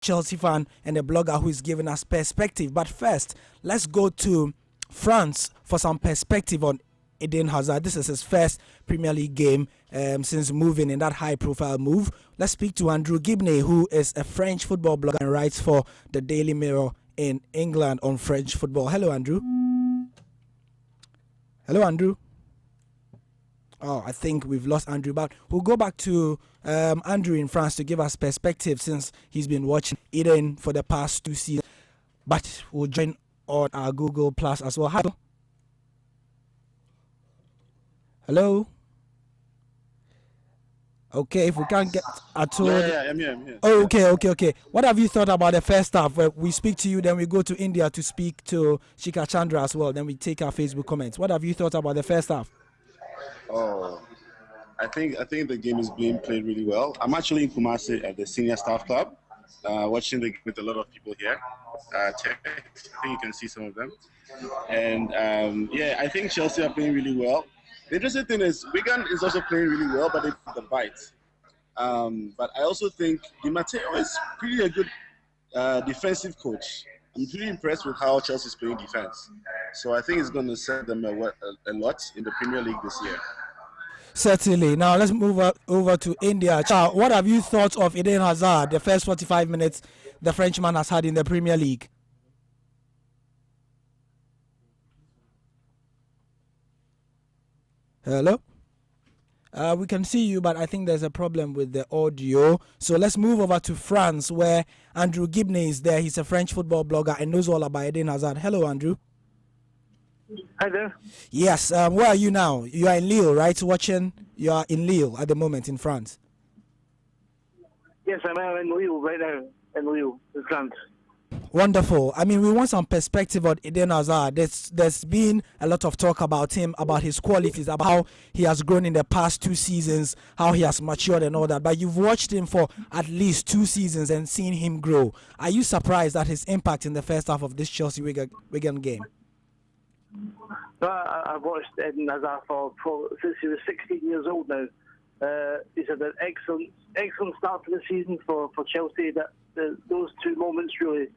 Chelsea fan and a blogger who is giving us perspective. But first, let's go to France for some perspective on Eden Hazard. This is his first Premier League game since moving in that high-profile move. Let's speak to Andrew Gibney, who is a French football blogger and writes for the Daily Mirror in England on French football. Hello, Andrew. Hello, Andrew. Oh, I think we've lost Andrew, but we'll go back to Andrew in France to give us perspective since he's been watching Eden for the past 2 seasons. But we'll join on our Google Plus as well. Hello. Hello. Okay, if we can't get at all. Yeah, I'm here. Oh, okay. What have you thought about the first half? Where we speak to you, then we go to India to speak to Shika Chandra as well. Then we take our Facebook comments. What have you thought about the first half? Oh, I think the game is being played really well. I'm actually in Kumasi at the senior staff club, watching the game with a lot of people here. I think you can see some of them. And I think Chelsea are playing really well. The interesting thing is Wigan is also playing really well, but they put the bite. But I also think Di Matteo is pretty a good defensive coach. I'm pretty impressed with how Chelsea is playing defense. So I think it's going to set them a lot in the Premier League this year. Certainly. Now let's move over to India. What have you thought of Eden Hazard, the first 45 minutes the Frenchman has had in the Premier League? Hello? We can see you, but I think there's a problem with the audio. So let's move over to France, where Andrew Gibney is there. He's a French football blogger and knows all about Eden Hazard. Hello, Andrew. Hi there. Yes, where are you now? You are in Lille, right? You are in Lille at the moment in France. Yes, I'm in Lille right now, in Lille, in France. Wonderful. I mean, we want some perspective on Eden Hazard. There's been a lot of talk about him, about his qualities, about how he has grown in the past 2 seasons, how he has matured and all that. But you've watched him for at least 2 seasons and seen him grow. Are you surprised at his impact in the first half of this Chelsea Wigan game? I've watched Eden Hazard since he was 16 years old now. He's had an excellent start to the season for Chelsea. Those 2 moments really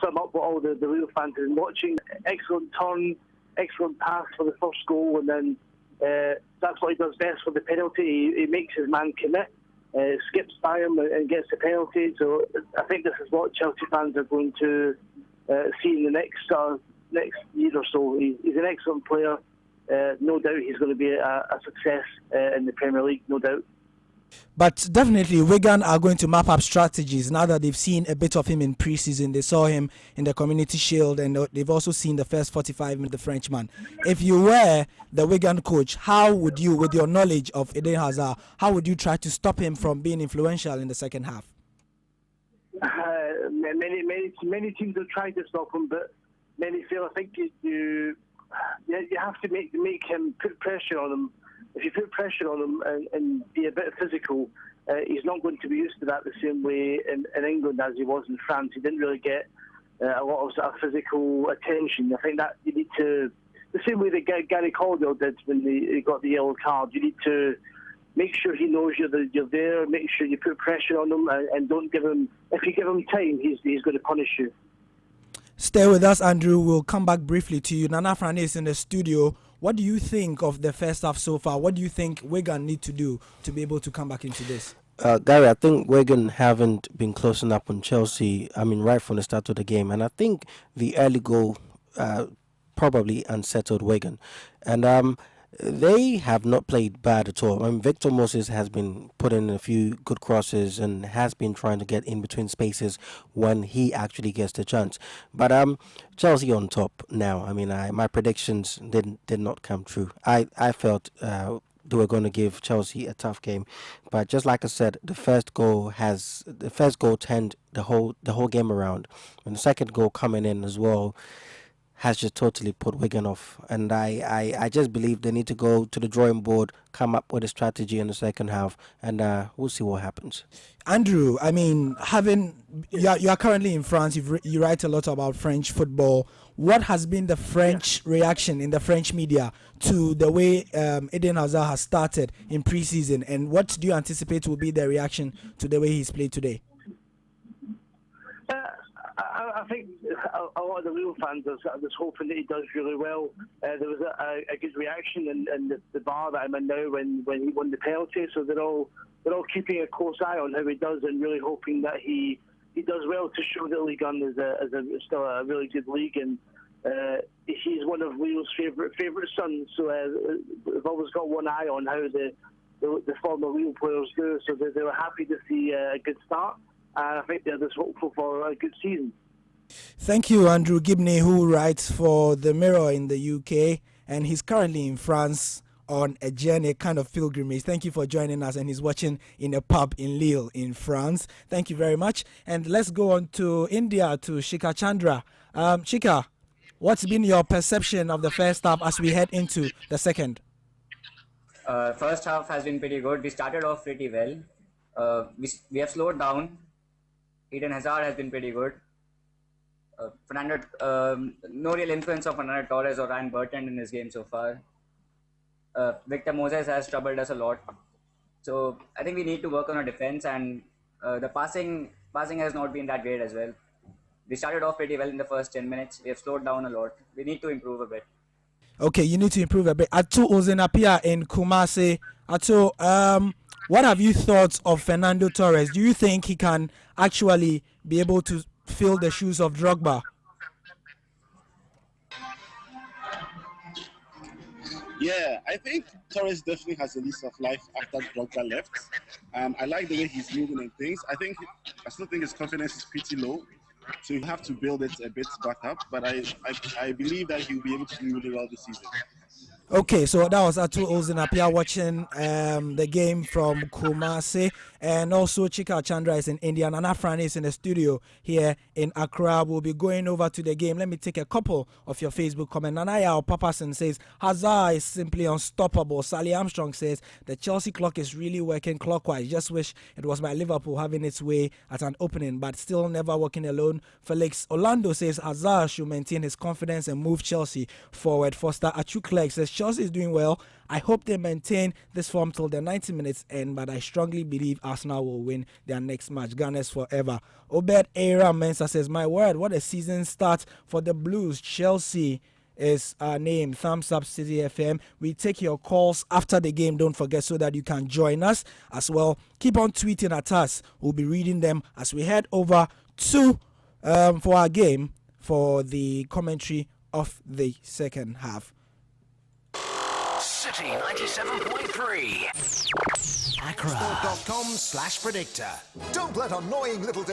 sum up what all the real fans have been watching. Excellent turn, excellent pass for the first goal, and then that's what he does best for the penalty. He makes his man commit, skips by him and gets the penalty. So I think this is what Chelsea fans are going to see in the next year or so. He's an excellent player. No doubt he's going to be a success in the Premier League, no doubt. But definitely Wigan are going to map up strategies now that they've seen a bit of him in pre-season. They saw him in the Community Shield and they've also seen the first 45 minutes, the Frenchman. If you were the Wigan coach, how would you, with your knowledge of Eden Hazard, how would you try to stop him from being influential in the second half? Many teams have tried to stop him, but many fail. I think you have to make him put pressure on him. If you put pressure on him and be a bit physical, he's not going to be used to that the same way in England as he was in France. He didn't really get a lot of sort of physical attention. I think that you need to, the same way that Gary Caldwell did when he got the yellow card, you need to make sure he knows you're there, make sure you put pressure on him and don't give him, if you give him time, he's going to punish you. Stay with us, Andrew. We'll come back briefly to you. Nana Frane is in the studio. What do you think of the first half so far? What do you think Wigan need to do to be able to come back into this? Gary, I think Wigan haven't been closing up on Chelsea, right from the start of the game. And I think the early goal probably unsettled Wigan. And they have not played bad at all. Victor Moses has been putting a few good crosses and has been trying to get in between spaces when he actually gets the chance. But Chelsea on top now. My predictions did not come true. I felt they were going to give Chelsea a tough game, but just like I said, the first goal turned the whole game around, and the second goal coming in as well has just totally put Wigan off. And I just believe they need to go to the drawing board, come up with a strategy in the second half, and we'll see what happens. Andrew, you are currently in France. You write a lot about French football. What has been the French reaction in the French media to the way Eden Hazard has started in pre-season, and what do you anticipate will be the reaction to the way he's played today? I think a lot of the Real fans are hoping that he does really well. There was a good reaction in the bar that I'm in now when he won the penalty. So they're all keeping a close eye on how he does and really hoping that he does well to show that Ligue 1 is still a really good league, and he's one of Leo's favourite sons. So we've always got one eye on how the former Leo players do. So they were happy to see a good start. And I think they're just hopeful for a good season. Thank you, Andrew Gibney, who writes for The Mirror in the UK, and he's currently in France on a journey, kind of pilgrimage. Thank you for joining us, and he's watching in a pub in Lille in France. Thank you very much. And let's go on to India, to Shikha Chandra. Shikha, what's been your perception of the first half as we head into the second? First half has been pretty good. We started off pretty well. We have slowed down. Eden Hazard has been pretty good. No real influence of Fernando Torres or Ryan Burton in this game so far. Victor Moses has troubled us a lot. So I think we need to work on our defense, and the passing has not been that great as well. We started off pretty well in the first 10 minutes. We have slowed down a lot. We need to improve a bit. Okay, you need to improve a bit. Atu Ozenapia in Kumasi. Atu, what have you thought of Fernando Torres? Do you think he can actually be able to fill the shoes of Drogba? Yeah, I think Torres definitely has a lease of life after Drogba left. I like the way he's moving and things. I still think his confidence is pretty low, so you have to build it a bit back up. But I believe that he'll be able to do really well this season. Okay, so that was Atu Ozenapia watching the game from Kumasi, and also Shikha Chandra is in India, and Anna Fran is in the studio here in Accra. We'll be going over to the game. Let me take a couple of your Facebook comments. Nanaya Papasan says, Hazard is simply unstoppable. Sally Armstrong says, the Chelsea clock is really working clockwise. Just wish it was my Liverpool having its way at an opening, but still never working alone. Felix Orlando says, Hazard should maintain his confidence and move Chelsea forward. Foster Achukleg says, Chelsea is doing well. I hope they maintain this form till the 90 minutes end, but I strongly believe Arsenal will win their next match. Gunners forever. Obed Era Mensa says, my word, what a season start for the Blues. Chelsea is our name. Thumbs up, City FM. We take your calls after the game, don't forget, so that you can join us as well. Keep on tweeting at us. We'll be reading them as we head over to for our game for the commentary of the second half. City 97.3. Accra. Sport.com/predictor. Don't let annoying little